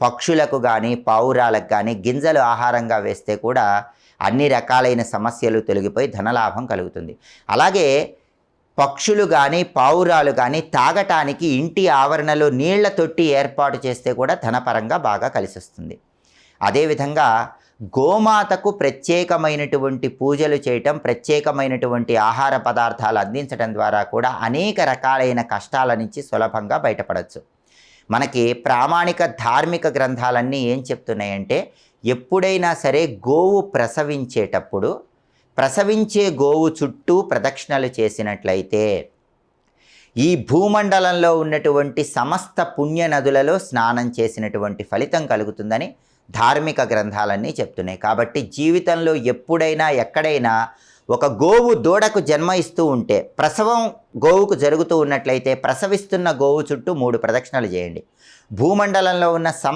పక్షులకు కానీ పావురాలకు కానీ గింజలు ఆహారంగా వేస్తే కూడా అన్ని రకాలైన సమస్యలు తొలగిపోయి ధనలాభం కలుగుతుంది. అలాగే పక్షులు కానీ పావురాలు కానీ తాగటానికి ఇంటి ఆవరణలో నీళ్ల తొట్టి ఏర్పాటు చేస్తే కూడా ధనపరంగా బాగా కలిసి వస్తుంది. అదేవిధంగా గోమాతకు ప్రత్యేకమైనటువంటి పూజలు చేయటం, ప్రత్యేకమైనటువంటి ఆహార పదార్థాలు అందించడం ద్వారా కూడా అనేక రకాలైన కష్టాల నుంచి సులభంగా బయటపడవచ్చు. మనకి ప్రామాణిక ధార్మిక గ్రంథాలన్నీ ఏం చెప్తున్నాయంటే, ఎప్పుడైనా సరే గోవు ప్రసవించేటప్పుడు ప్రసవించే గోవు చుట్టూ ప్రదక్షిణలు చేసినట్లయితే ఈ భూమండలంలో ఉన్నటువంటి సమస్త పుణ్య నదులలో స్నానం చేసినటువంటి ఫలితం కలుగుతుందని ధార్మిక గ్రంథాలన్నీ చెప్తున్నాయి. కాబట్టి జీవితంలో ఎప్పుడైనా ఎక్కడైనా ఒక గోవు దూడకు జన్మ ఇస్తూ ఉంటే, ప్రసవం గోవుకు జరుగుతూ ఉన్నట్లయితే ప్రసవిస్తున్న గోవు చుట్టూ 3 ప్రదక్షిణలు చేయండి. భూమండలంలో ఉన్న